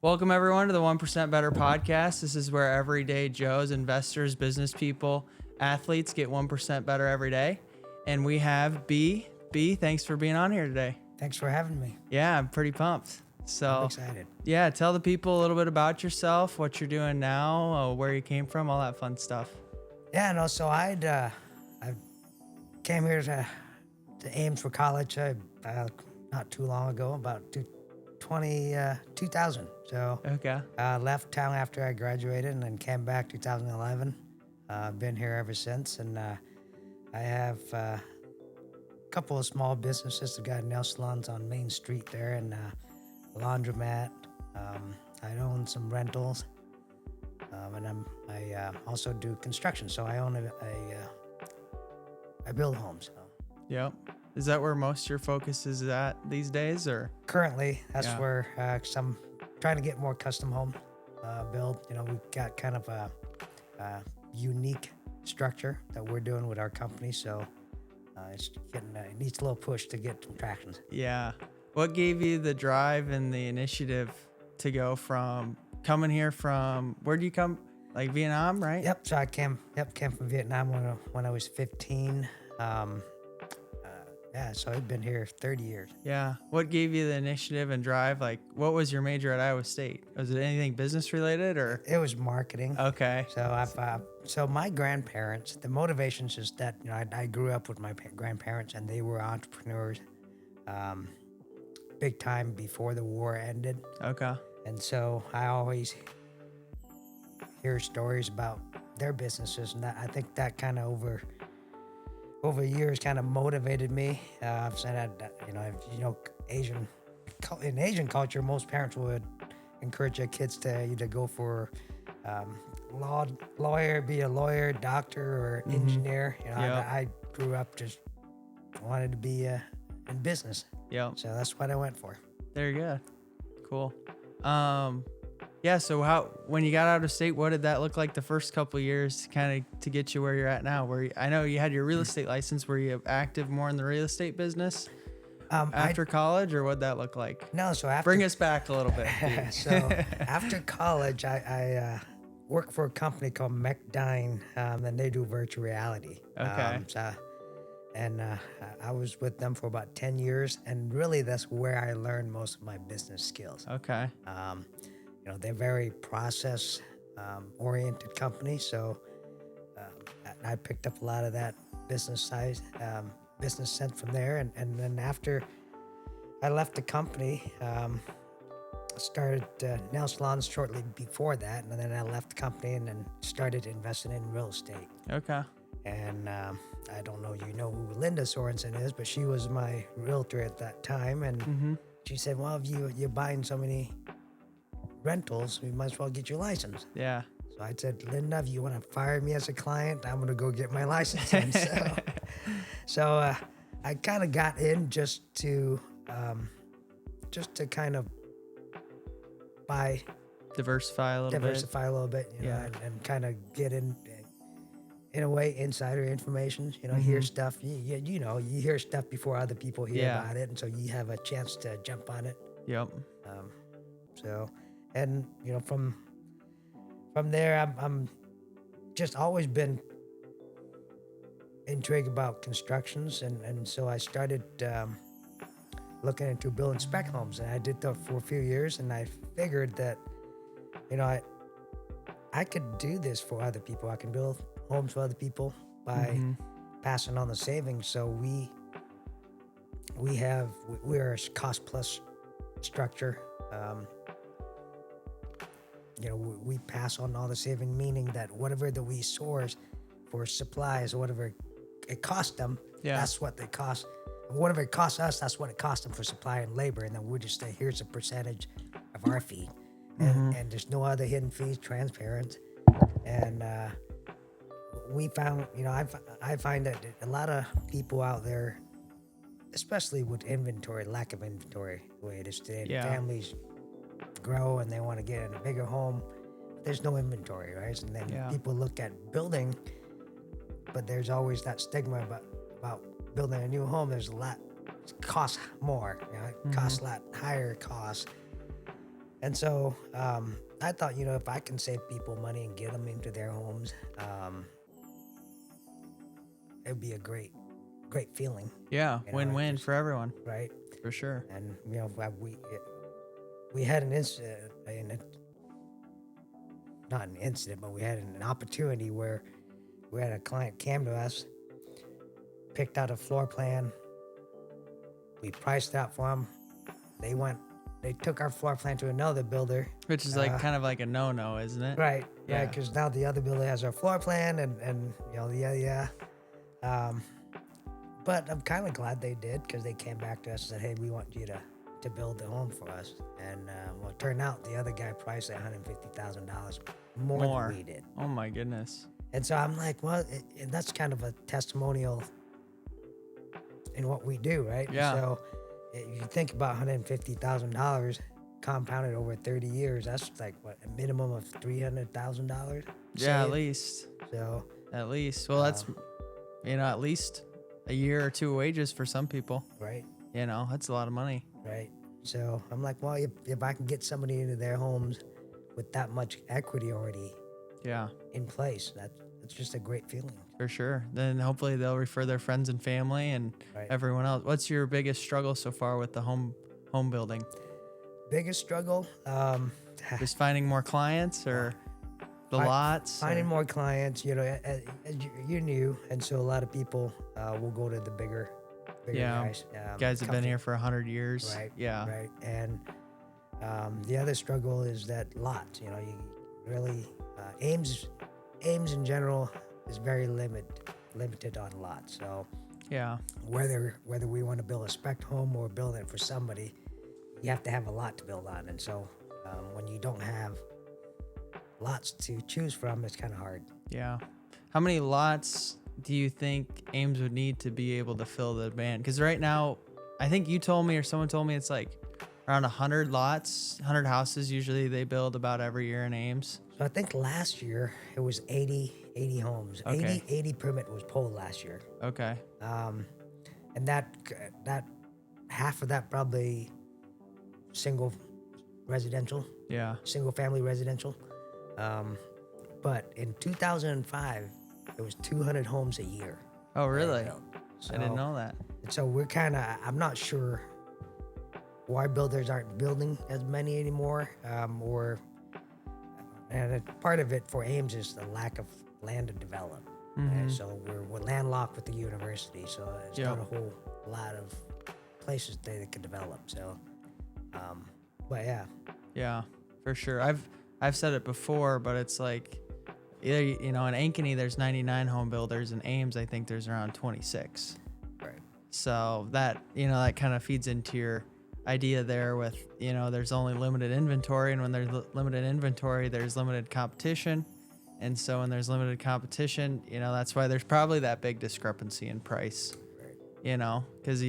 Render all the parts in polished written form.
Welcome, everyone, to the 1% Better podcast. This is where everyday Joes, investors, business people, athletes get 1% better every day. And we have B. B, thanks for being on here today. Thanks for having me. Yeah, I'm pretty pumped. So, I'm excited. Yeah, tell the people a little bit about yourself, what you're doing now, where you came from, all that fun stuff. Yeah, no, so I came here to Ames for college not too long ago, about 2000. So Okay. left town after I graduated and then came back 2011. Been here ever since, and I have a couple of small businesses. I've got nail salons on Main Street there, and a laundromat. I own some rentals, and I also do construction. So I own I build homes. So. Yep. Is that where most of your focus is at these days, or? Currently, that's where I'm trying to get more custom home build. You know, we've got kind of a unique structure that we're doing with our company, so it's getting it needs a little push to get some traction. Yeah. What gave you the drive and the initiative to go from coming here from, where'd you come? Like Vietnam, right? Yep. So I came from Vietnam when I was 15. So I've been here 30 years. Yeah. What gave you the initiative and drive? Like, what was your major at Iowa State? Was it anything business related, or? It was marketing. Okay. So my grandparents, the motivations is that, you know, I grew up with my grandparents, and they were entrepreneurs, big time before the war ended. Okay. And so I always hear stories about their businesses, and I think that kind of over years kind of motivated me. I've said that, in Asian culture, most parents would encourage their kids to either go for lawyer, be a lawyer, doctor, or engineer. You know, Yep. I grew up just wanted to be in business. Yeah. So that's what I went for. There you go. Cool. Yeah. So when you got out of state, what did that look like the first couple of years, kind of to get you where you're at now? I know you had your real estate license. Were you active more in the real estate business after college, or what'd that look like? No, so after Bring us back a little bit. So after college, I worked for a company called McDine, and they do virtual reality. Okay. I was with them for about 10 years, and really that's where I learned most of my business skills. Okay. They're very process oriented company, so I picked up a lot of that business sense from there, and then after I left the company, I started nail salons shortly before that, and then I left the company and then started investing in real estate. Okay. And I don't know you know who Linda Sorensen is, but she was my realtor at that time, and she said, well, if you're buying so many rentals, you might as well get your license. Yeah. So I said, Linda, if you want to fire me as a client, I'm going to go get my license. And so I kind of got in just to kind of Diversify a little bit. You know, and kind of get in a way, insider information, hear stuff, you hear stuff before other people hear about it. And so you have a chance to jump on it. Yep. And from there, I'm just always been intrigued about constructions, and so I started looking into building spec homes, and I did that for a few years, and I figured that, I could do this for other people. I can build homes for other people by passing on the savings. So we're a cost plus structure. We pass on all the saving, meaning that whatever that we source for supplies or whatever it costs them, that's what they cost. Whatever it costs us, that's what it costs them for supply and labor. And then we'll just say, here's a percentage of our fee. And there's no other hidden fees, transparent. And we found, I find that a lot of people out there, especially with lack of inventory, the way it is today, families grow and they want to get in a bigger home. There's no inventory, right? And then people look at building, but there's always that stigma about building a new home. There's a lot, it costs more, it costs a lot higher costs. And so I thought, if I can save people money and get them into their homes, it would be a great feeling. Yeah, win-win for everyone. Right. For sure. And we had an incident, not an incident, but we had an opportunity where we had a client came to us, picked out a floor plan. We priced out for them. They took our floor plan to another builder. Which is like kind of like a no-no, isn't it? Right. Yeah. Right. Because now the other builder has our floor plan and yeah. But I'm kind of glad they did, because they came back to us and said, hey, we want you to build the home for us. And well, it turned out the other guy priced at $150,000 more than we did. Oh my goodness. And so I'm like, well, that's kind of a testimonial in what we do, right? Yeah. So if you think about $150,000 compounded over 30 years, that's like what, a minimum of $300,000. Yeah, at least. So at least. Well, that's at least a year or two wages for some people. Right. That's a lot of money. Right. So I'm like, well, if I can get somebody into their homes with that much equity already in place, that's just a great feeling. For sure. Then hopefully they'll refer their friends and family and everyone else. What's your biggest struggle so far with the home building? Biggest struggle? Just finding more clients or the lots? Finding more clients, as you're new, and so a lot of people will go to the bigger guys. Guys have been here for 100 years. Right. Yeah. Right. And the other struggle is that lots. You really Ames in general is very limited on lots. So whether we want to build a spec home or build it for somebody, you have to have a lot to build on. And so when you don't have lots to choose from, it's kind of hard. Yeah. How many lots do you think Ames would need to be able to fill the demand? Because right now, I think you told me or someone told me it's like around 100 lots, 100 houses usually they build about every year in Ames. So I think last year it was 80 homes. Okay. 80 permit was pulled last year. Okay. And that half of that probably single residential. Yeah. Single family residential. But in 2005, it was 200 homes a year. Oh, really? So, I didn't know that. So we're I'm not sure why builders aren't building as many anymore, and part of it for Ames is the lack of land to develop. Mm-hmm. So we're landlocked with the university, so it's not a whole lot of places they could develop. So, but yeah. Yeah, for sure. I've said it before, but it's like, either, in Ankeny there's 99 home builders, in Ames I think there's around 26. Right. So that that kind of feeds into your idea there with there's only limited inventory, and when there's limited inventory there's limited competition, and so when there's limited competition that's why there's probably that big discrepancy in price. Right. Because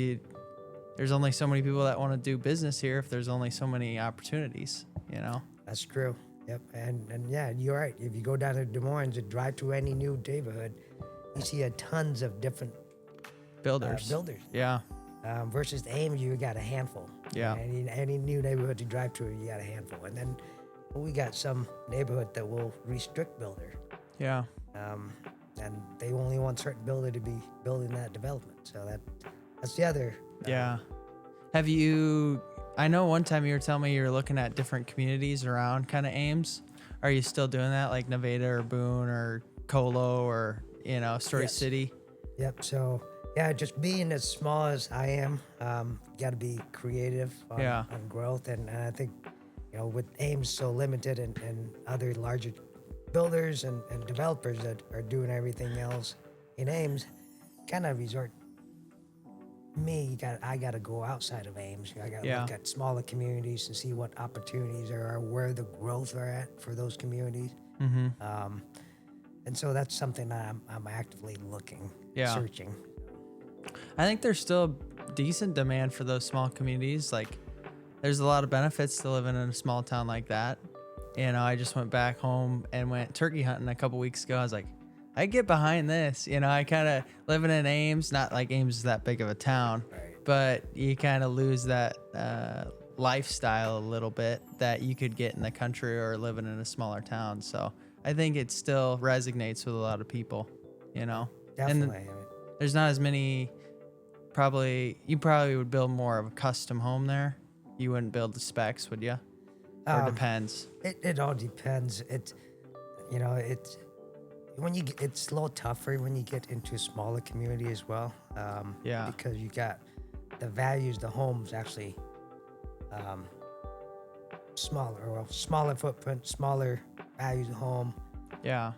there's only so many people that want to do business here if there's only so many opportunities. That's true. Yep, and yeah, you're right. If you go down to Des Moines and drive to any new neighborhood, you see tons of different builders. Yeah. Versus Ames, you got a handful. Yeah. Any new neighborhood you drive to, you got a handful. And then we got some neighborhood that will restrict builder. Yeah. And they only want certain builder to be building that development. So that's the other. Yeah. Have you? I know one time you were telling me you were looking at different communities around kind of Ames. Are you still doing that, like Nevada or Boone or Colo or Story City? Yep. So yeah, just being as small as I am, got to be creative on growth, and I think with Ames so limited and other larger builders and developers that are doing everything else in Ames, kind of resort. I got to go outside of Ames. I got to look at smaller communities and see what opportunities there are, where the growth are at for those communities. Mm-hmm. And so that's something I'm actively looking, searching. I think there's still decent demand for those small communities. Like, there's a lot of benefits to living in a small town like that. I just went back home and went turkey hunting a couple weeks ago. I was like, I get behind this. I kind of living in Ames, not like Ames is that big of a town, right. but you kind of lose that lifestyle a little bit that you could get in the country or living in a smaller town. So I think it still resonates with a lot of people, you know. Definitely. And there's not as many. You probably would build more of a custom home there. You wouldn't build the specs, would you? Or depends. It all depends. It's it's a little tougher when you get into a smaller community as well. Because you got the values, the homes actually smaller footprint, smaller values of home. Yeah.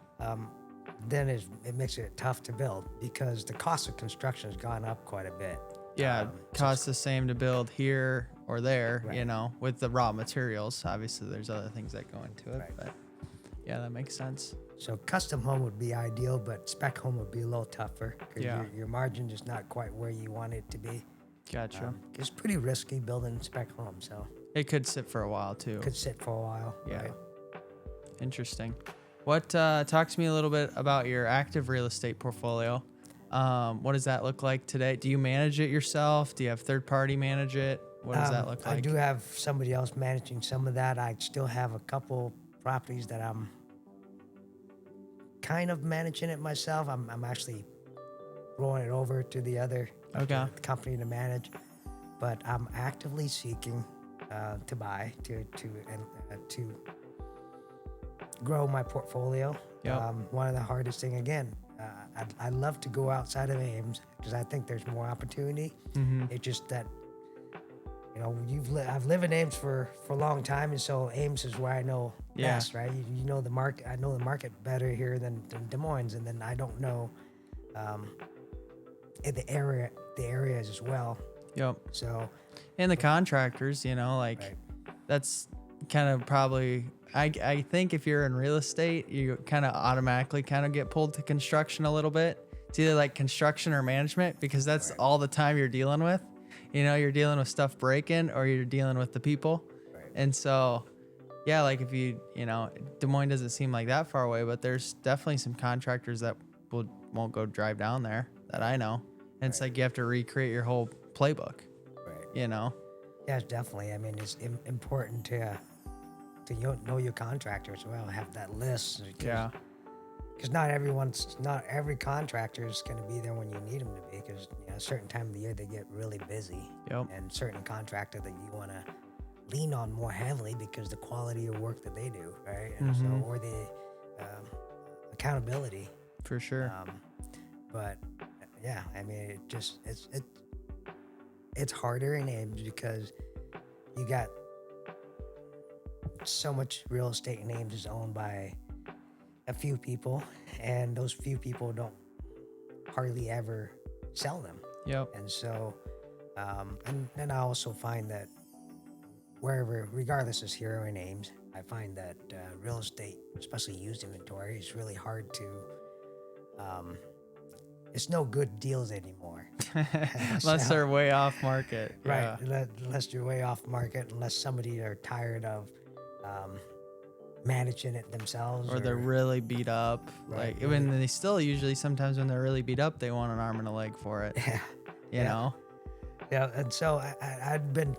Then it makes it tough to build because the cost of construction has gone up quite a bit. Yeah, costs the same to build here or there, Right. you know, with the raw materials. Obviously, there's other things that go into it, Right. but yeah, that makes sense. So custom home would be ideal, but spec home would be a little tougher because your margin is not quite where you want it to be. Gotcha. It's pretty risky building spec home, so It could sit for a while too. could sit for a while. Yeah. Right? Interesting. What talk to me a little bit about your active real estate portfolio. What does that look like today? Do you manage it yourself? Do you have third party manage it? What does that look like? I do have somebody else managing some of that. I still have a couple properties that I'm kind of managing it myself. I'm actually rolling it over to the other company to manage, but I'm actively seeking to buy to grow my portfolio. Yep. One of the hardest thing again, I love to go outside of Ames because I think there's more opportunity. Mm-hmm. It's just that I've lived in Ames for a long time, and so Ames is where I know best, right? You know the market. I know the market better here than Des Moines, and then I don't know in the areas as well. Yep. So, and the contractors, you know, like right. that's kind of probably. I think if you're in real estate, you kind of automatically kind of get pulled to construction a little bit. It's either like construction or management because that's all the time you're dealing with. You know, you're dealing with stuff breaking or you're dealing with the people. Right. And so, yeah, like if you know, Des Moines doesn't seem like that far away, but there's definitely some contractors that won't go drive down there that I know. And it's like you have to recreate your whole playbook, you know? Yeah, definitely. I mean, it's important to know your contractor as well. Have that list. Because not every contractor is going to be there when you need them to be. Because a certain time of the year they get really busy. Yep. And certain contractor that you want to lean on more heavily because the quality of work that they do, right? And so or the accountability. For sure. But yeah, I mean, it's harder in Ames because you got so much real estate in Ames is owned by a few people, and those few people don't hardly ever sell them. Yep. And so, and then I also find that wherever, regardless is here or in Ames, I find that real estate, especially used inventory, is really hard to. It's no good deals anymore. Unless they're way off market. Right. Yeah. Unless you're way off market, unless somebody are tired of managing it themselves. Or they're really beat up. Right. Like, even they still usually, sometimes when they're really beat up, they want an arm and a leg for it. Yeah. You know? Yeah. And so I'd been,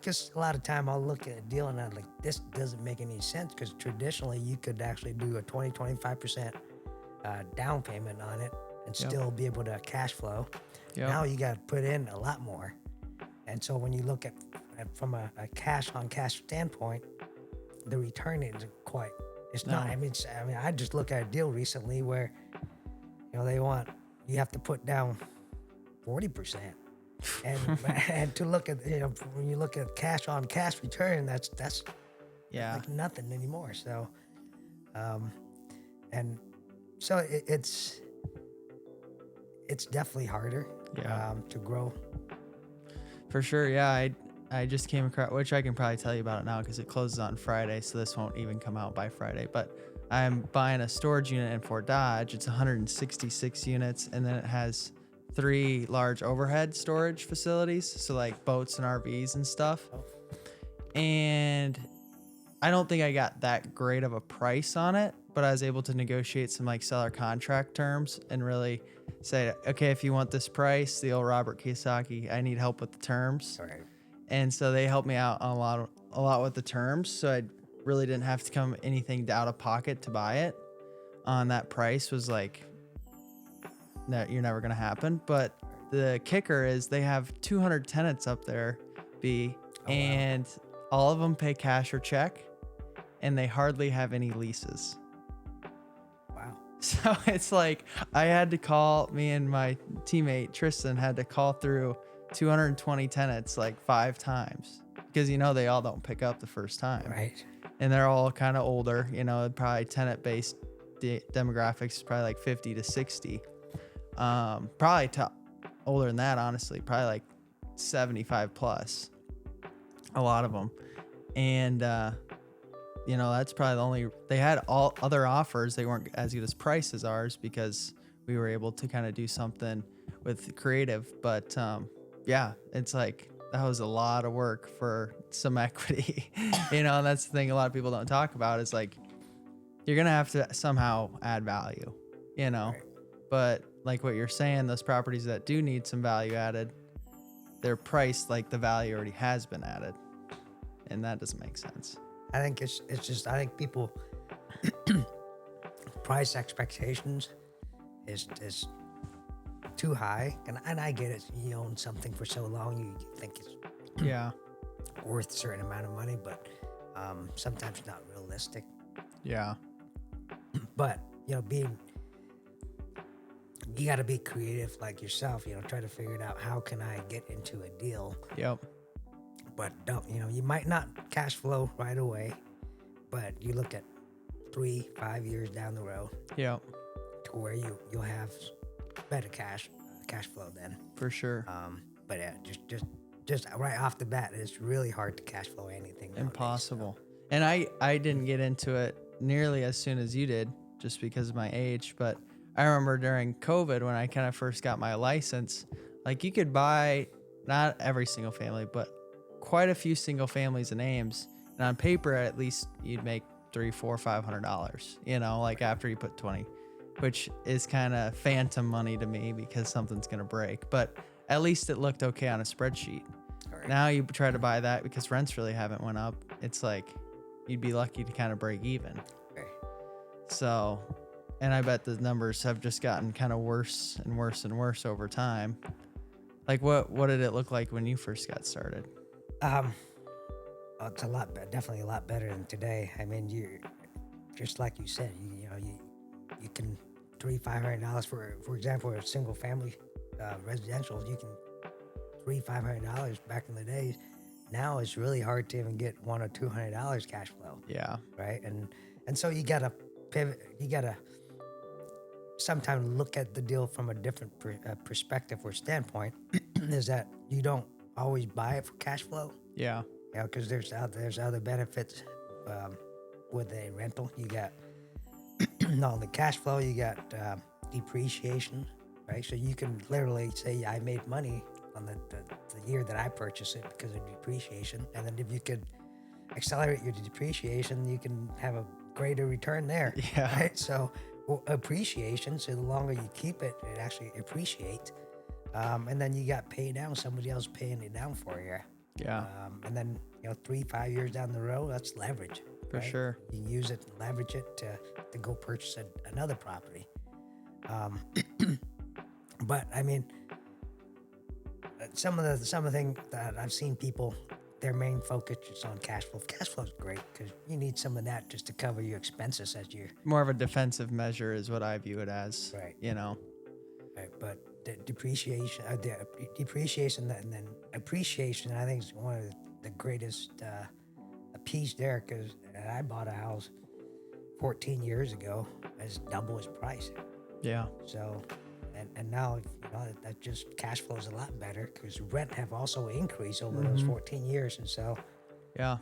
just a lot of time I'll look at a deal and I'm like, this doesn't make any sense because traditionally you could actually do a 25% down payment on it and still be able to cash flow. Yep. Now you got to put in a lot more. And so when you look at from a cash on cash standpoint, the return isn't quite. It's not. I mean, I just looked at a deal recently where, you have to put down 40%, and to look at when you look at cash on cash return, that's like nothing anymore. So, and so it's definitely harder to grow. For sure, yeah. I just came across, which I can probably tell you about it now because it closes on Friday, so this won't even come out by Friday. But I'm buying a storage unit in Fort Dodge. It's 166 units, and then it has 3 large overhead storage facilities, so like boats and RVs and stuff. And I don't think I got that great of a price on it, but I was able to negotiate some like seller contract terms and really say, okay, if you want this price, the old Robert Kiyosaki, I need help with the terms. Right. And so they helped me out on a lot with the terms. So I really didn't have to come anything out of pocket to buy it. On that price was like, that you're never going to happen. But the kicker is they have 200 tenants up there, and all of them pay cash or check, and they hardly have any leases. Wow. So it's like me and my teammate Tristan had to call through 220 tenants like 5 times because, they all don't pick up the first time. Right. And they're all kind of older, probably tenant-based demographics, probably like 50 to 60. Probably older than that, honestly, probably like 75 plus, a lot of them. And, that's probably they had all other offers. They weren't as good as price as ours because we were able to kind of do something with creative. But, it's like, that was a lot of work for some equity, and that's the thing a lot of people don't talk about is like, you're going to have to somehow add value, Right. but like what you're saying, those properties that do need some value added, they're priced like the value already has been added. And that doesn't make sense. I think it's just, I think people price expectations is too high. And I get it. You own something for so long, you think it's worth a certain amount of money, but sometimes not realistic. Yeah. But, you got to be creative like yourself, try to figure it out. How can I get into a deal? Yep. But don't, you might not cash flow right away, but you look at 3-5 years down the road. Yep. To where you'll have better cash flow then. For sure. But yeah, just right off the bat, it's really hard to cash flow anything nowadays. Impossible. And I didn't get into it nearly as soon as you did, just because of my age. But I remember during COVID when I kind of first got my license, like you could buy not every single family, but quite a few single families and names. And on paper, at least you'd make $300, $400, $500, like after you put 20, which is kind of phantom money to me because something's going to break. But at least it looked okay on a spreadsheet. Right. Now you try to buy that because rents really haven't went up. It's like you'd be lucky to kind of break even. Right. So, and I bet the numbers have just gotten kind of worse and worse and worse over time. Like what did it look like when you first got started? It's definitely a lot better than today. I mean, you just like you said, you can $300-$500 for example, a single family residential. You can $300-$500 back in the days. Now it's really hard to even get $100 or $200 cash flow. Yeah. Right. And so you gotta pivot. You gotta sometimes look at the deal from a different perspective or standpoint. Is that you don't always buy it for cash flow. Yeah. Because there's other benefits with a rental. You got not only cash flow, you got depreciation, right? So you can literally say, I made money on the year that I purchased it because of depreciation. And then if you could accelerate your depreciation, you can have a greater return there. Yeah. Right? So appreciation, so the longer you keep it, it actually appreciates. And then you got paid down, somebody else paying it down for you. Yeah. And then, 3-5 years down the road, that's leverage. For right? sure. You can use it and leverage it to go purchase another property. But I mean, some of the things that I've seen people, their main focus is on cash flow. Cash flow is great because you need some of that just to cover your expenses as you're more of a defensive measure is what I view it as. Right. Right, but the depreciation, and then appreciation, I think is one of the greatest piece there, because I bought a house 14 years ago as double its price. Yeah. So, and now that just cash flow is a lot better because rent have also increased over those 14 years, and so. Yeah.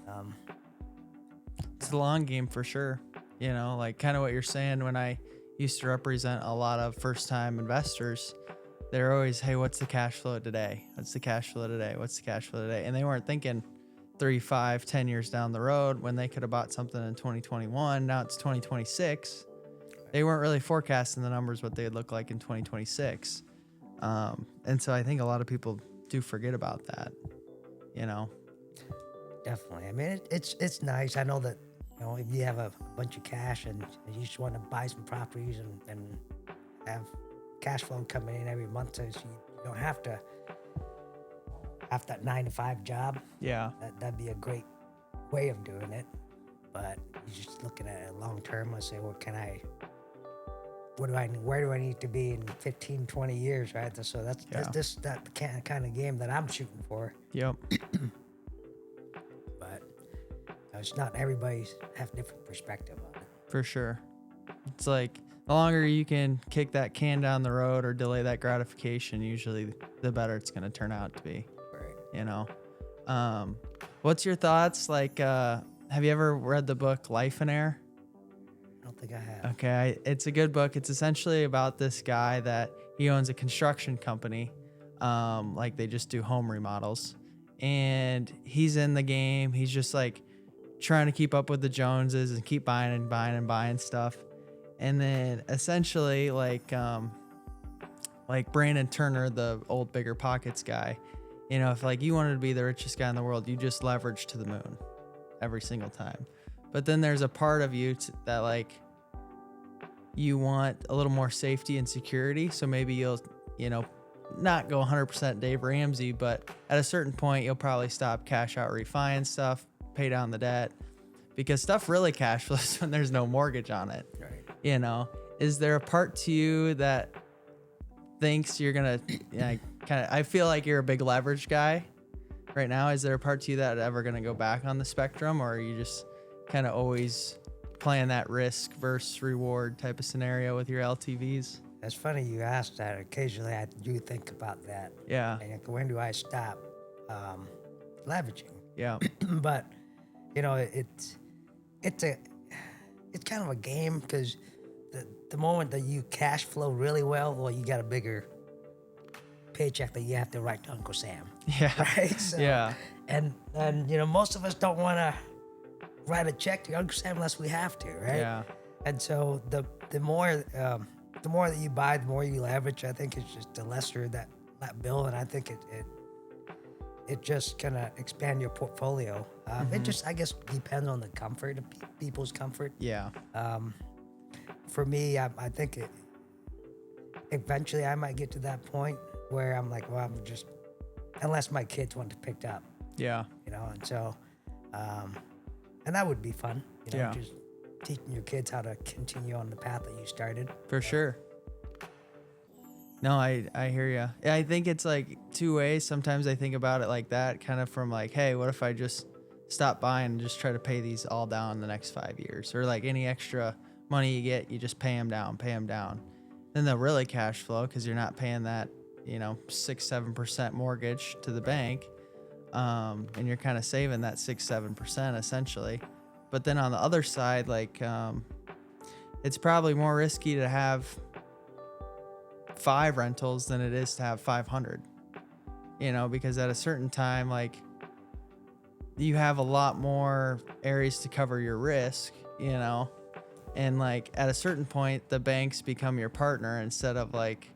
It's the long game for sure. Like kind of what you're saying. When I used to represent a lot of first-time investors, they're always, hey, what's the cash flow today? What's the cash flow today? What's the cash flow today? And they weren't thinking 3, 5, 10 years down the road when they could have bought something in 2021. Now it's 2026. They weren't really forecasting the numbers, what they'd look like in 2026. And so I think a lot of people do forget about that, Definitely. I mean, it's nice. I know that, if you have a bunch of cash and you just want to buy some properties and have cash flow coming in every month, so you don't have to have that 9 to 5 job. Yeah. That'd be a great way of doing it. But you're just looking at it long term. I say, where do I need to be in 15, 20 years, right? So that's that kind of game that I'm shooting for. Yep. But it's not everybody's have different perspective on it. For sure. It's like the longer you can kick that can down the road or delay that gratification, usually the better it's going to turn out to be. Right. What's your thoughts? Like, have you ever read the book Life in Air? I don't think I have. Okay. It's a good book. It's essentially about this guy that he owns a construction company. Like they just do home remodels, and he's in the game. He's just like trying to keep up with the Joneses and keep buying and buying and buying stuff. And then essentially like Brandon Turner, the old Bigger Pockets guy, if like you wanted to be the richest guy in the world, you just leverage to the moon every single time. But then there's a part of you that like you want a little more safety and security. So maybe you'll, not go 100% Dave Ramsey, but at a certain point, you'll probably stop cash out refi stuff, pay down the debt, because stuff really cash flows when there's no mortgage on it. Right. Is there a part to you that thinks you're going to I feel like you're a big leverage guy right now. Is there a part to you that ever going to go back on the spectrum, or are you just kind of always playing that risk versus reward type of scenario with your LTVs? It's funny you asked that. Occasionally I do think about that. Yeah. And when do I stop leveraging? Yeah. But it's kind of a game, because the moment that you cash flow really well, you got a bigger paycheck that you have to write to Uncle Sam. Yeah. Right. So, yeah. And most of us don't want to write a check to Uncle Sam unless we have to, right? Yeah. And so the more that you buy, the more you leverage. I think it's just the lesser that bill, and I think it just kind of expand your portfolio. It just, I guess, depends on the comfort of people's comfort. Yeah. For me, I think eventually I might get to that point where I'm like, well, I'm just, unless my kids want to pick up. Yeah. And so, and that would be fun. Just teaching your kids how to continue on the path that you started. For sure. No, I hear you. I think it's like two ways. Sometimes I think about it like that, kind of from like, hey, what if I just stop buying and just try to pay these all down in the next 5 years? Or like any extra money you get, you just pay them down. Then they'll really cash flow because you're not paying that, 6-7% mortgage to the bank. And you're kind of saving that 6-7% essentially. But then on the other side, like, it's probably more risky to have 5 rentals than it is to have 500, because at a certain time, like, you have a lot more areas to cover your risk, and like at a certain point, the banks become your partner instead of like,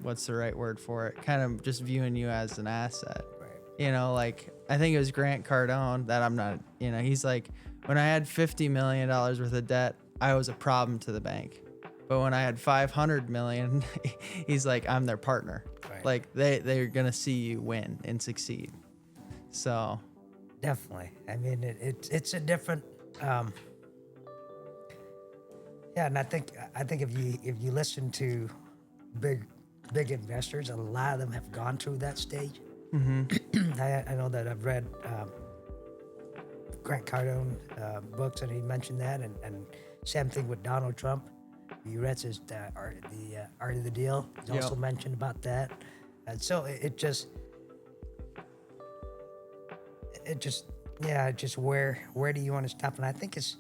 what's the right word for it? Kind of just viewing you as an asset. Right. Like I think it was Grant Cardone that I'm not, he's like, when I had $50 million worth of debt, I was a problem to the bank. But when I had 500 million, he's like, I'm their partner. Right. Like they're going to see you win and succeed. So. Definitely. I mean, it's a different, and I think if you listen to big investors, a lot of them have gone through that stage. Mm-hmm. I know that I've read Grant Cardone books, and he mentioned that, and same thing with Donald Trump. You read his Art of the Deal. He also mentioned about that, and so it just where do you want to stop? And I think it's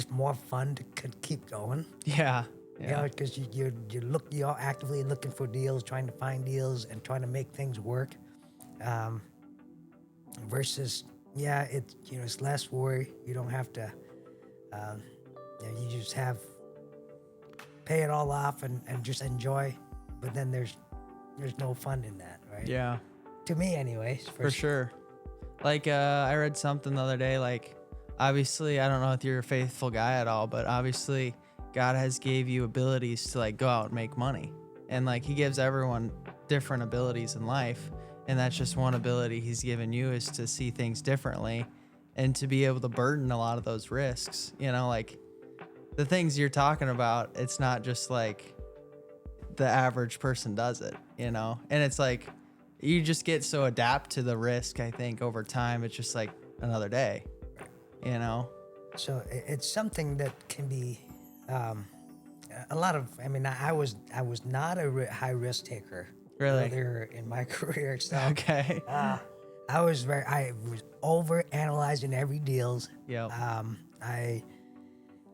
more fun to keep going. Yeah. Because you're actively looking for deals, trying to find deals, and trying to make things work. Versus, it's less worry. You don't have to. You just pay it all off and just enjoy. But then there's no fun in that, right? Yeah. to me anyways. For sure. Like, I read something the other day, like, obviously, I don't know if you're a faithful guy at all, but obviously God has gave you abilities to like go out and make money. And like he gives everyone different abilities in life. And that's just one ability he's given you, is to see things differently and to be able to burden a lot of those risks. You know, like the things you're talking about, it's not just like the average person does it, you know? And it's like, you just get so adapt to the risk, I think, over time. It's just like another day, you know? So it's something that can be a lot of, I mean, I was not a high risk taker Really? earlier in my career. So Okay. I was over analyzing every deals. Yep. I,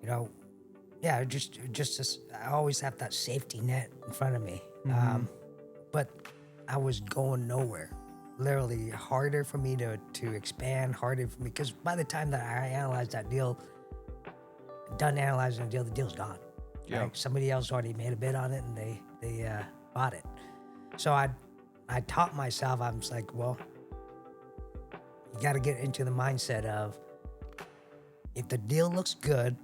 you know, yeah, just I always have that safety net in front of me. But I was going nowhere. Literally harder for me to expand, harder for me, because by the time that I analyzed that deal, done analyzing the deal's gone. Yeah. Right? Somebody else already made a bid on it and they bought it. So I taught myself, I was like, well, you got to get into the mindset of, if the deal looks good,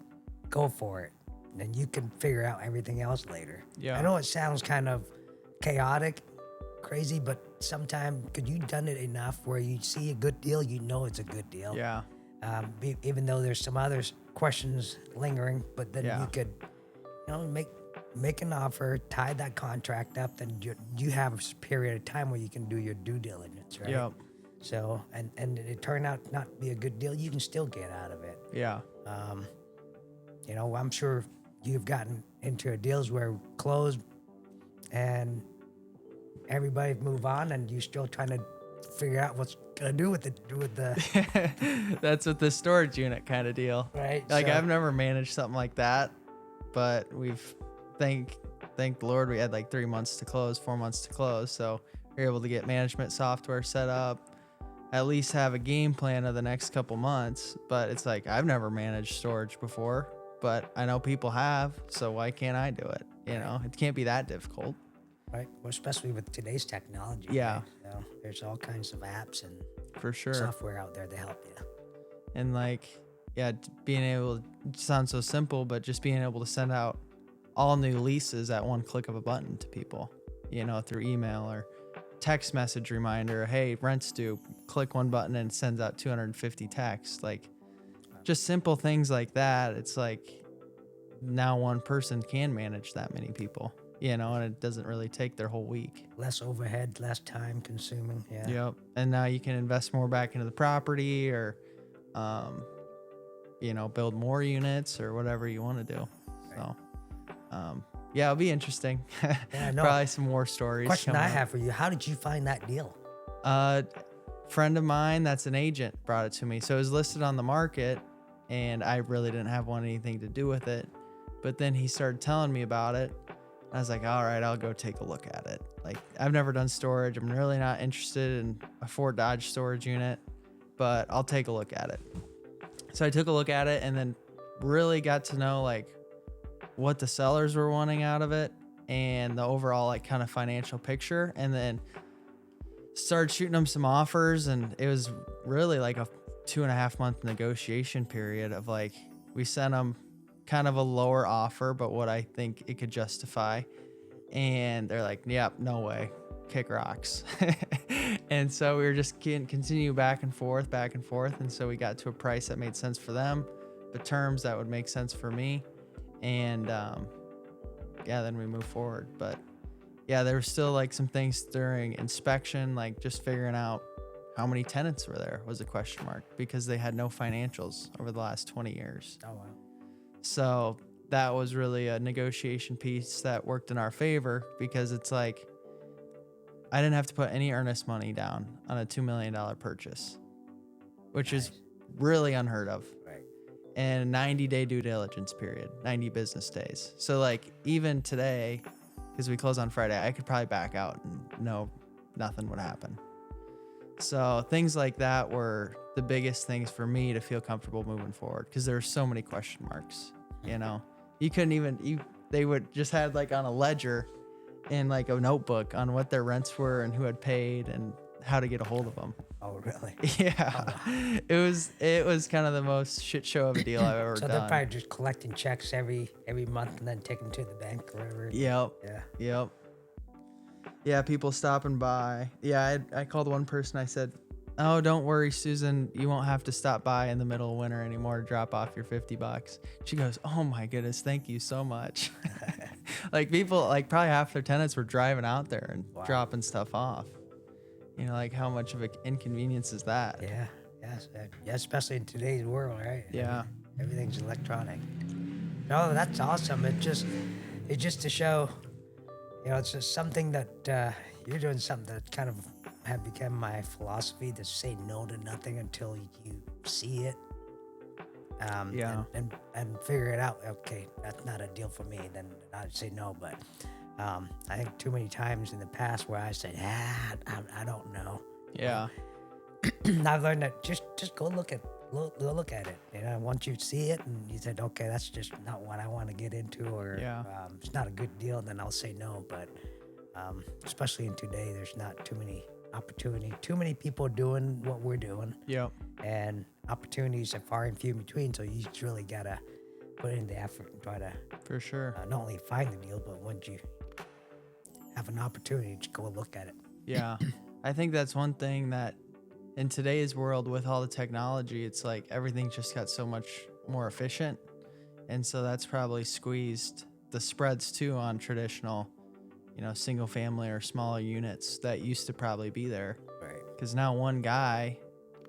go for it. Then you can figure out everything else later. Yeah. I know it sounds kind of chaotic, crazy, but sometimes, because you've done it enough where you see a good deal, you know it's a good deal. Yeah. Even though there's some other questions lingering, but then Yeah. you could, you know, make an offer, tie that contract up, then you have a period of time where you can do your due diligence, right? Yep. So, and it turned out not to be a good deal, you can still get out of it. Yeah. You know, I'm sure you've gotten into deals where closed and everybody move on, and you're still trying to figure out what's gonna do with the That's with the storage unit kind of deal. right. Like, So, I've never managed something like that, but we've thank the Lord we had like 3 months to close, 4 months to close, so we are able to get management software set up, at least have a game plan of the next couple months. But it's like, I've never managed storage before, but I know people have, so why can't I do it? You know, it can't be that difficult. right, well, especially with today's technology. Yeah. Right? So there's all kinds of apps and For sure. software out there to help you. And like, yeah, being able to sound so simple, but just being able to send out all new leases at one click of a button to people, you know, through email or text message reminder. Hey, rent's due. Click one button and it sends out 250 texts. Like, just simple things like that. It's like, now one person can manage that many people, you know, and it doesn't really take their whole week. Less overhead, less time consuming. Yeah. Yep. And now you can invest more back into the property, or, you know, build more units or whatever you want to do. So, yeah, it'll be interesting. Yeah, no. Probably some more stories. Question coming I up. have for you: how did you find that deal? Friend of mine that's an agent brought it to me. So it was listed on the market, and I really didn't have anything to do with it. But then he started telling me about it. I was like, all right, I'll go take a look at it. Like, I've never done storage. I'm really not interested in a Fort Dodge storage unit, but I'll take a look at it. So I took a look at it and then really got to know like what the sellers were wanting out of it and the overall like kind of financial picture, and then started shooting them some offers. And it was really like a 2.5 month negotiation period of like, we sent them kind of a lower offer, but what I think it could justify. And they're like, yep, no way, kick rocks. And so we were just continue back and forth. And so we got to a price that made sense for them, the terms that would make sense for me. And yeah, then we moved forward. But yeah, there were still like some things during inspection, like just figuring out how many tenants were there was a question mark, because they had no financials over the last 20 years. Oh wow. So that was really a negotiation piece that worked in our favor, because it's like, I didn't have to put any earnest money down on a $2 million purchase, which is really unheard of. Right. And a 90-day due diligence period, 90 business days. So like, even today, because we close on Friday, I could probably back out and nothing would happen. So things like that were the biggest things for me to feel comfortable moving forward, because there were so many question marks. You know, you couldn't even, they would just had like on a ledger in like a notebook on what their rents were and who had paid. And how to get a hold of them. Oh, really? Yeah. It was kind of the most shit show of a deal I've ever So done. they're probably just collecting checks every month and then taking them to the bank or whatever. Yep. Yeah. Yep. Yeah, people stopping by. Yeah, I called one person. I said, "Oh, don't worry, Susan. You won't have to stop by in the middle of winter anymore to drop off your $50." She goes, "Oh my goodness, thank you so much." Like people, like probably half their tenants were driving out there and dropping stuff off. You know, like how much of an inconvenience is that? Yeah. Yes. Yeah. Especially in today's world, right? Yeah. Everything's electronic. No, that's awesome. It just to show, it's just something that you're doing something that kind of have become my philosophy, to say no to nothing until you see it. And figure it out. Okay, that's not a deal for me. Then I'd say no. But I think too many times in the past where I said, I don't know. Yeah. I've learned that just go look at it. Once you see it and you said, okay, that's just not what I want to get into, or it's not a good deal, then I'll say no. But especially in today, there's not too many people doing what we're doing. Yep. And opportunities are far and few in between. So you just really gotta put in the effort and try to, for sure, not only find the deal, but once you have an opportunity, just go look at it. Yeah. I think that's one thing that in today's world with all the technology, it's like everything just got so much more efficient. And so that's probably squeezed the spreads too on traditional, single family or smaller units that used to probably be there. Right. Because now one guy,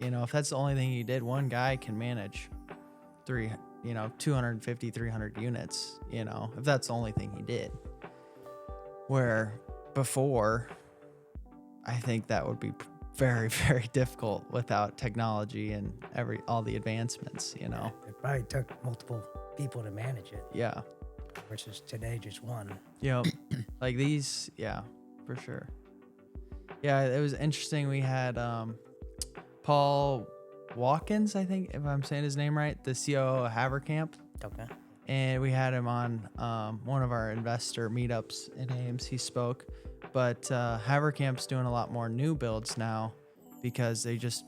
if that's the only thing he did, one guy can manage 250, 300 units, if that's the only thing he did. Where before, I think that would be very, very difficult without technology and all the advancements, It probably took multiple people to manage it. Yeah. Versus today, just one. Like these, yeah, for sure. Yeah, it was interesting. We had Paul Watkins, I think, if I'm saying his name right, the COO of Havercamp. Okay. And we had him on one of our investor meetups in Ames. He spoke. But Havercamp's doing a lot more new builds now because they just,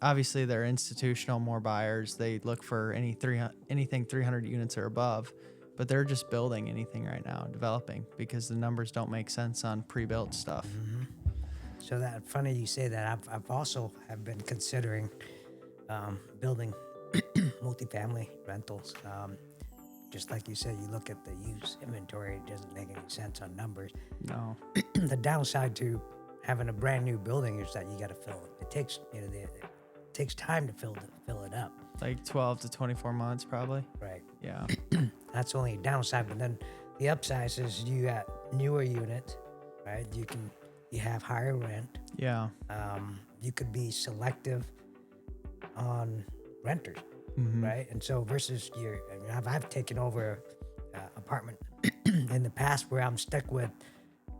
obviously they're institutional, more buyers. They look for anything 300 units or above, but they're just building anything right now, developing, because the numbers don't make sense on pre-built stuff. Mm-hmm. So that funny you say that. I've also have been considering building multifamily rentals. Just like you said, you look at the used inventory, it doesn't make any sense on numbers. No. The downside to having a brand new building is that you got to fill it. It takes, it takes time to fill it up. Like 12 to 24 months, probably. Right. Yeah. That's only a downside, but then the upside is you got newer units, right? You have higher rent. Yeah. You could be selective on renters. Mm-hmm. Right. And so versus I've taken over apartment in the past where I'm stuck with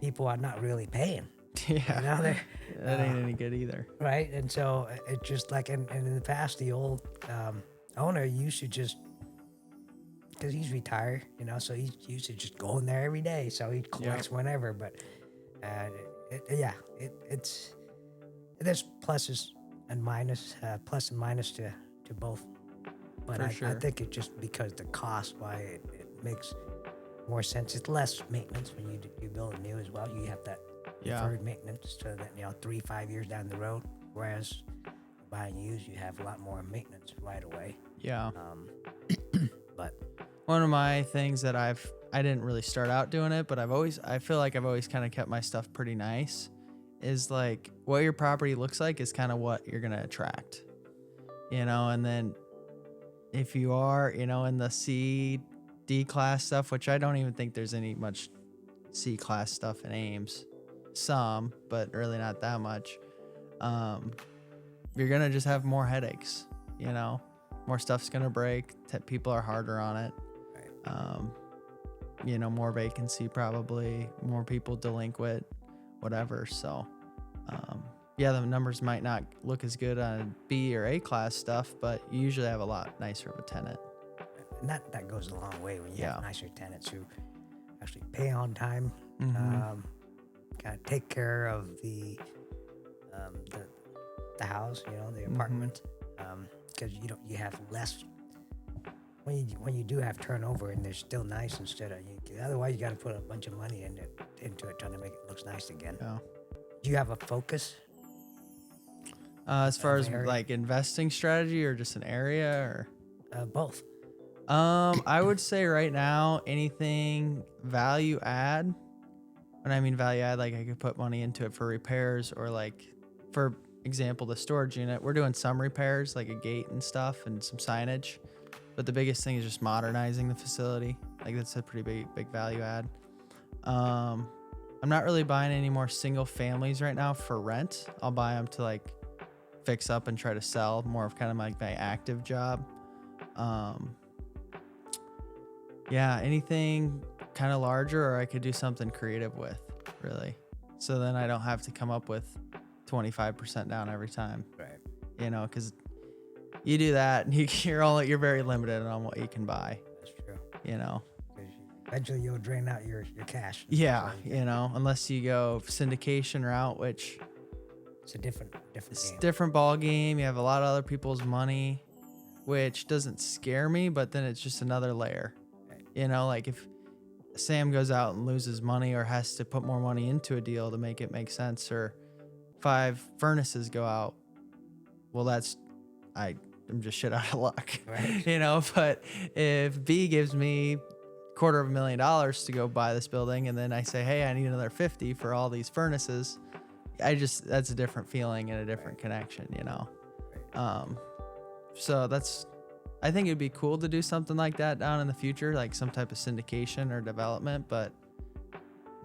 people I'm not really paying. Yeah. That ain't any good either. Right. And so it's just like, and in the past, the old owner used to just, because he's retired, so he used to just go in there every day. So he collects whenever. But there's pluses and minus to both. But I think it's just because the cost, why it makes more sense. It's less maintenance when you build new as well. You have that deferred maintenance, so that 3-5 years down the road. Whereas buying used, you have a lot more maintenance right away. Yeah. But one of my things that I didn't really start out doing it, but I feel like I've always kind of kept my stuff pretty nice, is like what your property looks like is kind of what you're gonna attract, and then if you are, in the C, D class stuff, which I don't even think there's any much C class stuff in Ames, some, but really not that much. You're going to just have more headaches, more stuff's going to break. People are harder on it. Right. More vacancy, probably more people delinquent, whatever. So, the numbers might not look as good on B or A class stuff, but you usually have a lot nicer of a tenant. And that goes a long way when you have nicer tenants who actually pay on time, kind of take care of the the house, the apartment, because you have less when you do have turnover and they're still nice instead of otherwise you got to put a bunch of money into it trying to make it look nice again. Yeah. Do you have a focus? As far as like investing strategy or just an area or both? I would say right now anything value add. When I mean value add, like I could put money into it for repairs or like, for example, the storage unit. We're doing some repairs like a gate and stuff and some signage, but the biggest thing is just modernizing the facility. Like that's a pretty big value add. I'm not really buying any more single families right now for rent. I'll buy them to like fix up and try to sell, more of kind of like my active job. Yeah, anything kind of larger, or I could do something creative with, really. So then I don't have to come up with 25% down every time. Right. Because you do that, and you're very limited on what you can buy. That's true. 'Cause eventually you'll drain out your cash. Yeah, unless you go syndication route, which it's a different it's game. Different ball game. You have a lot of other people's money, which doesn't scare me, but then it's just another layer. Like if Sam goes out and loses money or has to put more money into a deal to make it make sense, or 5 furnaces go out, well, I'm just shit out of luck, right. But if B gives me $250,000 to go buy this building, and then I say, hey, I need another 50 for all these furnaces, that's a different feeling and a different connection, So I think it'd be cool to do something like that down in the future, like some type of syndication or development, but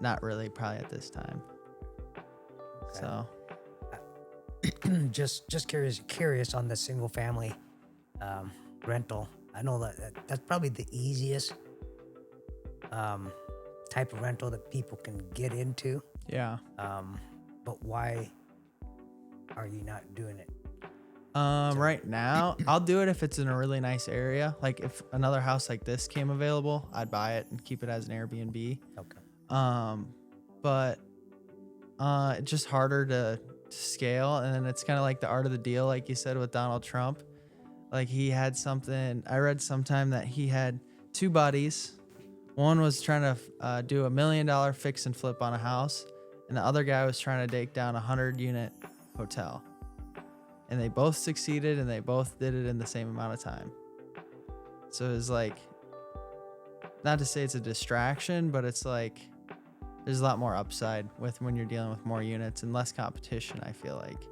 not really probably at this time. Okay. So just curious on the single family rental. I know that's probably the easiest type of rental that people can get into. Yeah. But why are you not doing it? Right now, I'll do it if it's in a really nice area. Like if another house like this came available, I'd buy it and keep it as an Airbnb. Okay. But it's just harder to scale, and then it's kind of like the art of the deal, like you said with Donald Trump. Like he had something. I read sometime that he had 2 buddies. One was trying to do $1 million fix and flip on a house, and the other guy was trying to take down a 100-unit hotel. And they both succeeded, and they both did it in the same amount of time. So it was like, not to say it's a distraction, but it's like there's a lot more upside with when you're dealing with more units and less competition, I feel like.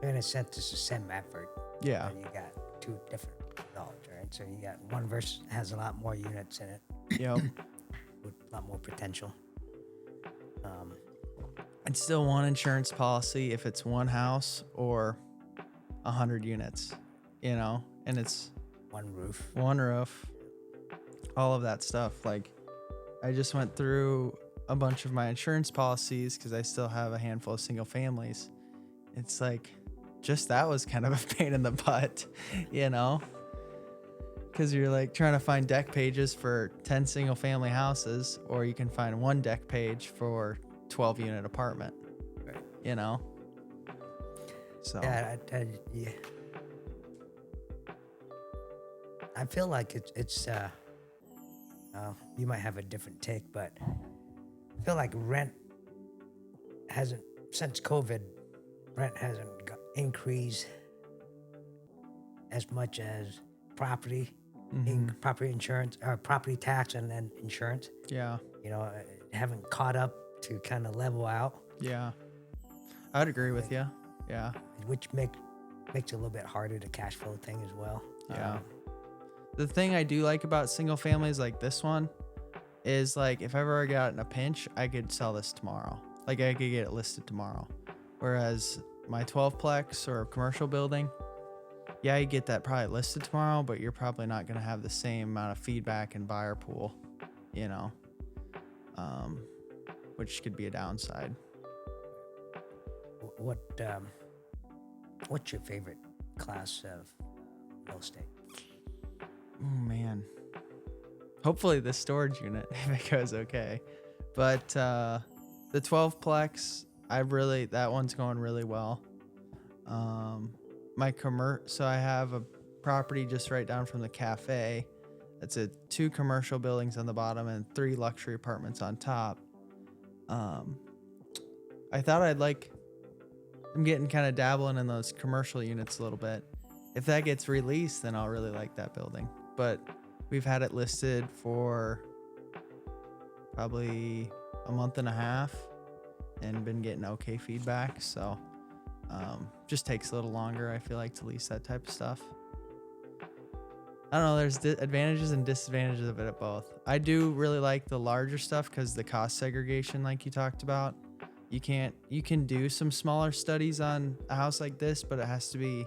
In a sense, it's the same effort. Yeah. You got 2 different results, right? So you got one versus has a lot more units in it. Yep. With a lot more potential. It's still one insurance policy if it's one house or 100 units, and it's one roof, all of that stuff. Like I just went through a bunch of my insurance policies because I still have a handful of single families. It's like, just that was kind of a pain in the butt, because you're like trying to find deck pages for 10 single family houses, or you can find one deck page for 12-unit apartment, right? So yeah, I feel like it's you might have a different take, but I feel like rent hasn't, since COVID, rent hasn't increased as much as property insurance or property tax and then insurance. Yeah. Haven't caught up to kind of level out. Yeah. I'd agree with you. Yeah. Which makes it a little bit harder to cash flow thing as well. Yeah. The thing I do like about single families like this one is like if I ever got in a pinch, I could sell this tomorrow. Like I could get it listed tomorrow. Whereas my 12-plex or commercial building, yeah, you get that probably listed tomorrow, but you're probably not going to have the same amount of feedback and buyer pool, which could be a downside. What's your favorite class of real estate? Oh man, hopefully the storage unit if it goes okay, but the 12-plex that one's going really well. So I have a property just right down from the cafe. It's 2 commercial buildings on the bottom and 3 luxury apartments on top. I thought I'm getting kind of dabbling in those commercial units a little bit. If that gets released, then I'll really like that building. But we've had it listed for probably a month and a half and been getting okay feedback. So just takes a little longer, I feel like, to lease that type of stuff. I don't know. There's advantages and disadvantages of it at both. I do really like the larger stuff because the cost segregation, like you talked about, you can do some smaller studies on a house like this, but it has to be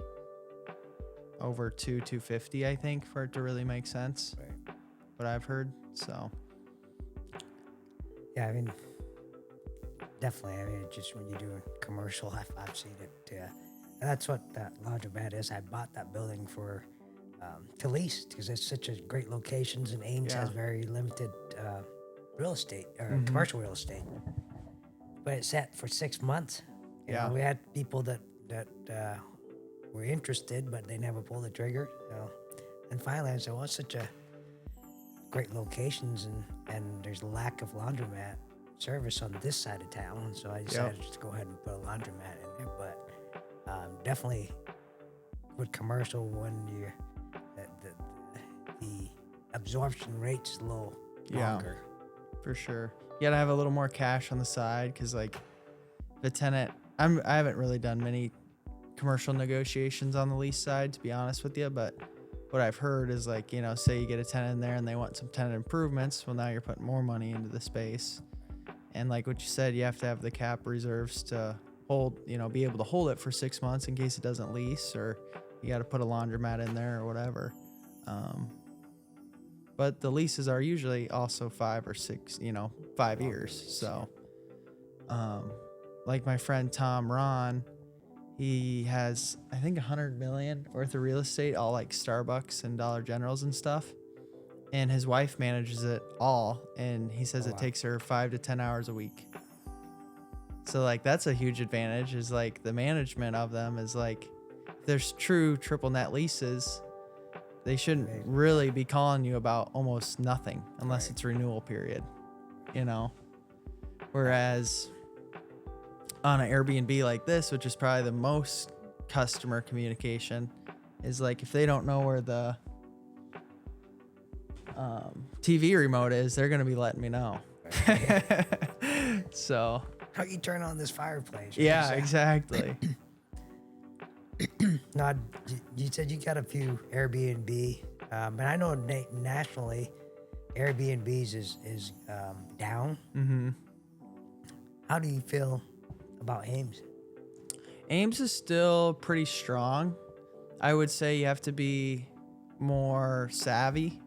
over 250, I think, for it to really make sense. Right. What I've heard. So yeah, I mean, definitely. I mean, just when you do a commercial, I've seen it. And that's what that laundromat is. I bought that building for to lease because it's such a great locations, and Ames has very limited real estate or commercial real estate. But it's set for 6 months. You know, we had people that were interested, but they never pulled the trigger. And finally, I said, well, it's such a great locations, and there's a lack of laundromat service on this side of town. So I decided just to go ahead and put a laundromat in there. But definitely with commercial, when the absorption rate's a little longer. For sure. You gotta have a little more cash on the side because, like, the tenant, I haven't really done many commercial negotiations on the lease side, to be honest with you, but what I've heard is, like, you know, say you get a tenant in there and they want some tenant improvements, well, now you're putting more money into the space. And like what you said, you have to have the cap reserves to hold, you know, be able to hold it for 6 months in case it doesn't lease, or you got to put a laundromat in there or whatever. But the leases are usually also 5 or 6, 5 years. So, like my friend Tom Ron, he has, I think, $100 million worth of real estate, all like Starbucks and Dollar Generals and stuff. And his wife manages it all. And he says it takes her 5 to 10 hours a week. So, like, that's a huge advantage, is like the management of them is like, there's true triple net leases. They shouldn't really be calling you about almost nothing unless it's renewal period, Whereas on an Airbnb like this, which is probably the most customer communication, is like, if they don't know where the TV remote is, they're going to be letting me know. So how you turn on this fireplace? Yeah, exactly. Now, you said you got a few Airbnb, and I know nationally, Airbnbs is down. Mm-hmm. How do you feel about Ames? Ames is still pretty strong. I would say you have to be more savvy.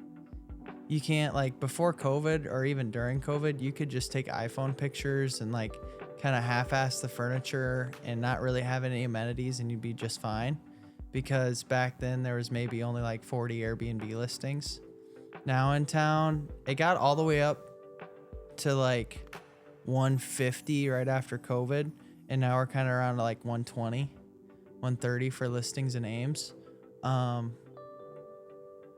You can't, like, before COVID or even during COVID, you could just take iPhone pictures and, like, kind of half-ass the furniture and not really have any amenities, and you'd be just fine. Because back then there was maybe only like 40 Airbnb listings. Now in town, it got all the way up to like 150 right after COVID, and now we're kind of around like 120, 130 for listings in Ames.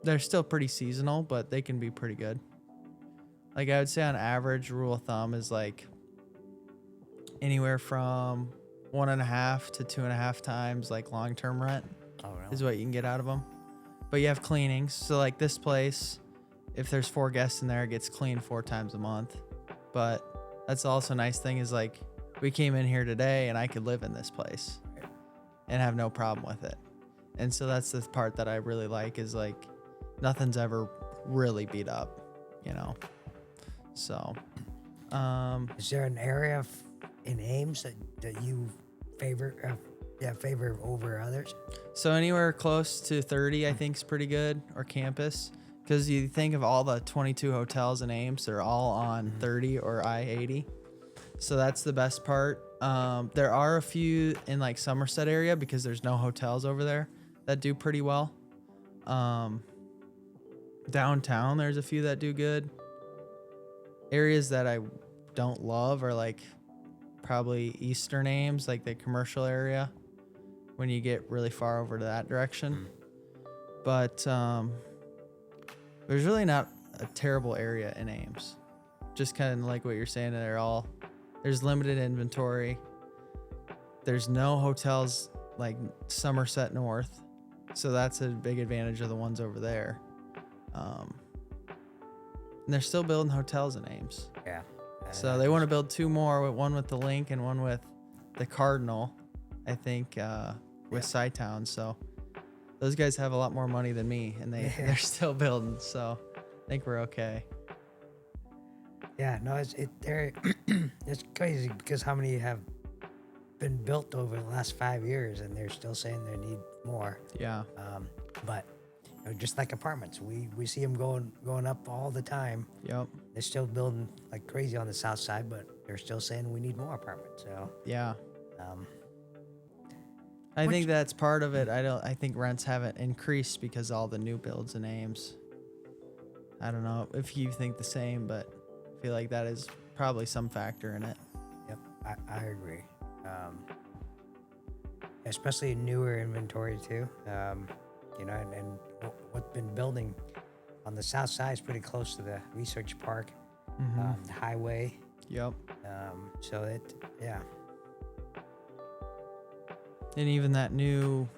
They're still pretty seasonal, but they can be pretty good. Like, I would say on average, rule of thumb is like anywhere from 1.5 to 2.5 times like long-term rent. Oh, really? Is what you can get out of them. But you have cleanings. So like this place, if there's 4 guests in there, it gets cleaned 4 times a month. But that's also a nice thing, is like, we came in here today and I could live in this place and have no problem with it. And so that's the part that I really like, is like, nothing's ever really beat up, So, is there an area in Ames that you favor over others? So anywhere close to 30, I think, is pretty good, or campus. Because you think of all the 22 hotels in Ames, they're all on 30 or I-80. So that's the best part. There are a few in like Somerset area, because there's no hotels over there, that do pretty well. Downtown, there's a few that do good. Areas that I don't love are like probably eastern Ames, like the commercial area, when you get really far over to that direction. But there's really not a terrible area in Ames. Just kind of like what you're saying, there's limited inventory. There's no hotels like Somerset North, so that's a big advantage of the ones over there. And they're still building hotels in Ames. Yeah. So they want to build 2 more, one with the Link and one with the Cardinal, I think, with Sci-Town. So those guys have a lot more money than me, and they're still building. So I think we're okay. Yeah, no, it's crazy because how many have been built over the last 5 years, and they're still saying they need more. Yeah. But just like apartments, we see them going up all the time. Yep. They're still building like crazy on the south side, but they're still saying we need more apartments. So yeah. I think that's part of it. I think rents haven't increased because all the new builds in Ames. I don't know if you think the same, but I feel like that is probably some factor in it. Yep, I agree. Especially newer inventory too. And what's been building on the south side is pretty close to the research park, the highway. Yep. Yeah. And even that new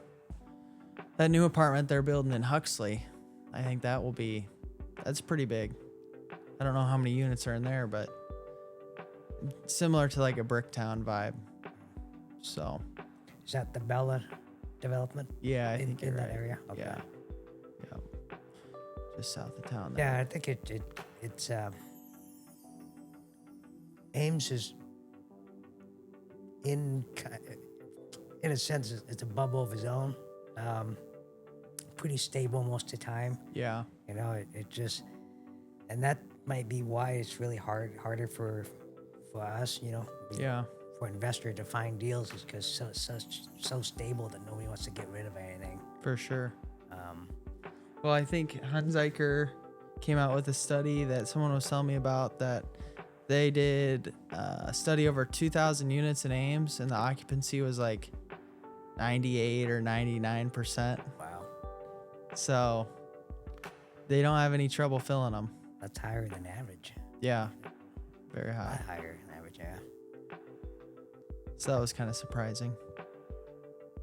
apartment they're building in Huxley, I think that's pretty big. I don't know how many units are in there, but similar to like a Bricktown vibe. So. Is that the Bella development? Yeah, I think in you're that right. area. Okay. Yeah. Yep. Just south of town there. Yeah, I think it's Ames is in a sense it's a bubble of his own. Pretty stable most of the time. Yeah. It just, and that might be why it's really harder for us, Yeah. for investor to find deals, is because so stable that nobody wants to get rid of anything. For sure. Well, I think Hunziker came out with a study that someone was telling me about, that they did a study over 2,000 units in Ames, and the occupancy was like 98 or 99%. Wow. So they don't have any trouble filling them. That's higher than average. Yeah. Very high. A lot higher than average, yeah. So that was kind of surprising.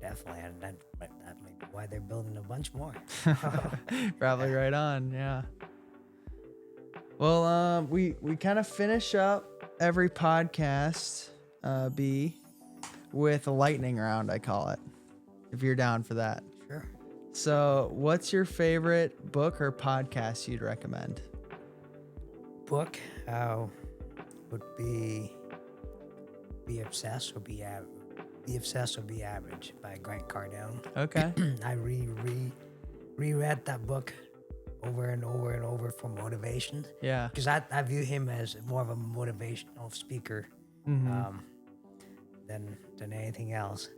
Definitely. And that might be why they're building a bunch more. Probably right on, yeah. Well, we kind of finish up every podcast, B, with a lightning round, I call it, if you're down for that. Sure. So what's your favorite book or podcast you'd recommend? Book would be Be Obsessed or Be Average. Be Obsessed or Be Average by Grant Cardone. Okay. I reread that book over and over and over for motivation. Yeah. Because I view him as more of a motivational speaker than anything else.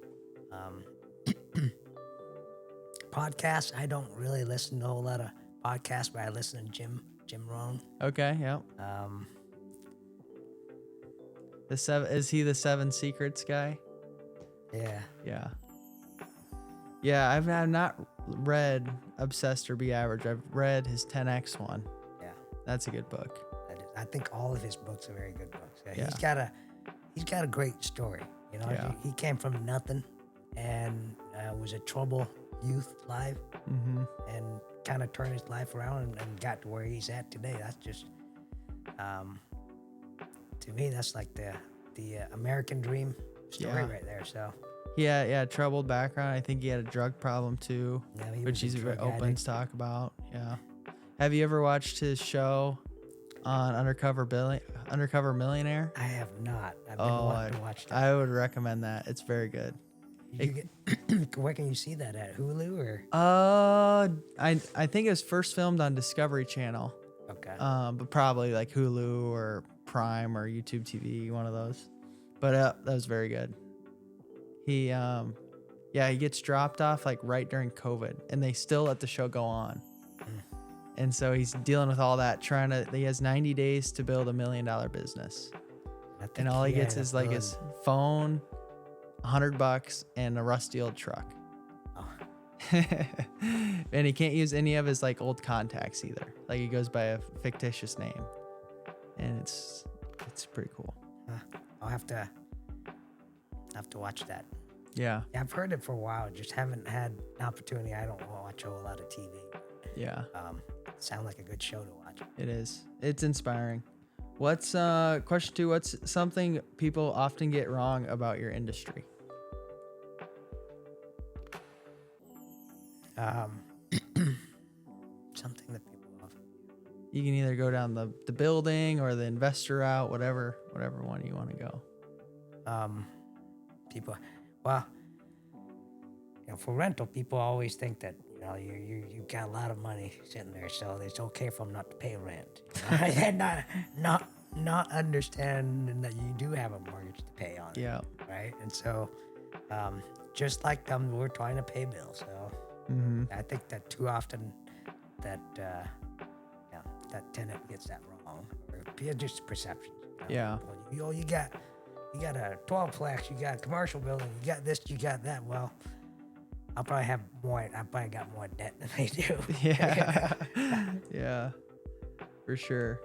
Podcasts, I don't really listen to a whole lot of podcasts, but I listen to Jim Rohn. Okay, yeah. Is he the 7 Secrets guy? Yeah. Yeah. Yeah, I've not read Obsessed or Be Average. I've read his 10X one. Yeah. That's a good book. I think all of his books are very good books. Yeah. He's got a great story. Yeah. He came from nothing and was a troubled youth life and kind of turned his life around and got to where he's at today. That's just, to me, that's like the American dream story right there. So. Yeah, troubled background. I think he had a drug problem too, which he's very open to talk about. Yeah. Have you ever watched his show on Undercover Millionaire? I have not. I've been wanting to watch that. I would recommend that. It's very good. Where can you see that at? Hulu or? I think it was first filmed on Discovery Channel. Okay. But probably like Hulu or Prime or YouTube TV, one of those. But that was very good. He gets dropped off like right during COVID, and they still let the show go on. And so he's dealing with all that, he has 90 days to build $1 million business. and all he gets is like his phone, $100, and a rusty old truck. Oh. And he can't use any of his like old contacts either. Like he goes by a fictitious name, and it's pretty cool. I'll have to watch that. Yeah. I've heard it for a while. Just haven't had an opportunity. I don't watch a whole lot of TV. Yeah. Sound like a good show to watch. It is. It's inspiring. What's question 2? What's something people often get wrong about your industry? Something that people often. You can either go down the building or the investor route, whatever one you want to go. People, well, for rental, people always think that you got a lot of money sitting there, so it's okay for them not to pay rent. And not understanding that you do have a mortgage to pay on. Yeah. Right. And so, just like them, we're trying to pay bills. So I think that too often that that tenant gets that wrong, or just perception. Yeah. Well, you got a 12-plex, you got a commercial building, you got this, you got that. Well, I probably got more debt than they do. Yeah. Yeah, for sure.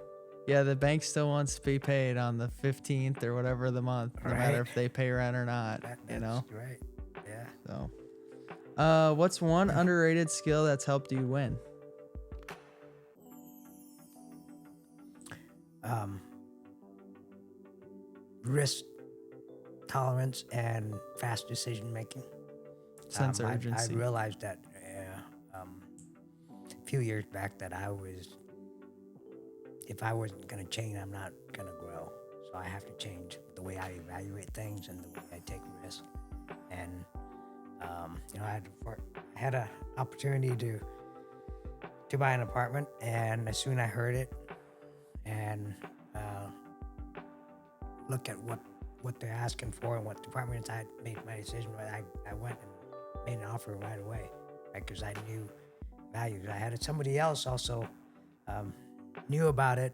Yeah, the bank still wants to be paid on the 15th or whatever of the month, no matter if they pay rent or not. That's right. Yeah. So, what's one underrated skill that's helped you win? Risk tolerance and fast decision making. Sense of urgency. I realized that a few years back that if I wasn't going to change, I'm not going to grow. So I have to change the way I evaluate things and the way I take risks. And I had an opportunity to buy an apartment, and as soon as I heard it and look at what they're asking for and what departments I made my decision with, I went and made an offer right away, because I knew values. I had somebody else also knew about it,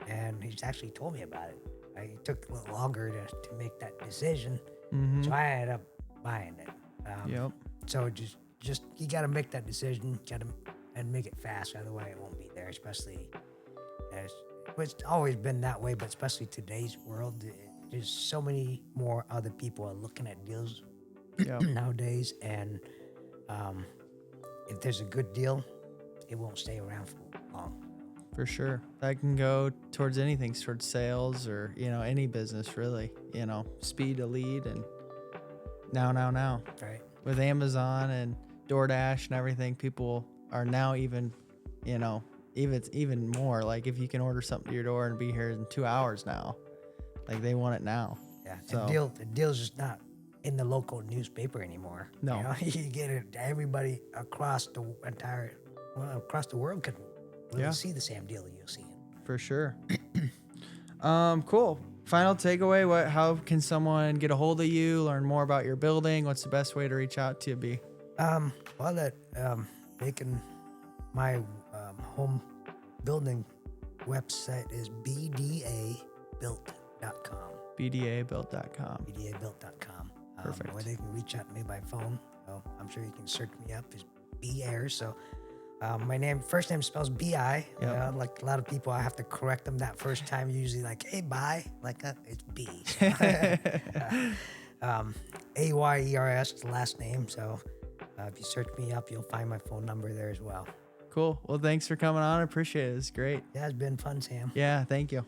and he's actually told me about it. It took a little longer to make that decision, so I ended up buying it. Yep. So just you got to make that decision, and make it fast. Otherwise, it won't be there. Especially as it's always been that way, but especially today's world, there's so many more other people are looking at deals nowadays, and if there's a good deal, it won't stay around for long. For sure. That can go towards anything, towards sales or, any business really, speed to lead and now. Right. With Amazon and DoorDash and everything, people are now even more like if you can order something to your door and be here in 2 hours now, like they want it now. Yeah. So the deal's just not in the local newspaper anymore. No. You get it. Everybody across the world can really see the same deal you'll see. For sure. Cool. Final takeaway. How can someone get a hold of you, learn more about your building? What's the best way to reach out to you, B? My home building website is bdabuilt.com. bdabuilt.com. bdabuilt.com. Perfect. Or they can reach out to me by phone. So I'm sure you can search me up as Bi Ayers. So my first name spells B-I. Yep. Like a lot of people, I have to correct them that first time. Usually like, hey, Bi. Like it's B. Ayers, the last name. So if you search me up, you'll find my phone number there as well. Cool. Well, thanks for coming on. I appreciate it. It's great. Yeah, it's been fun, Sam. Yeah, thank you.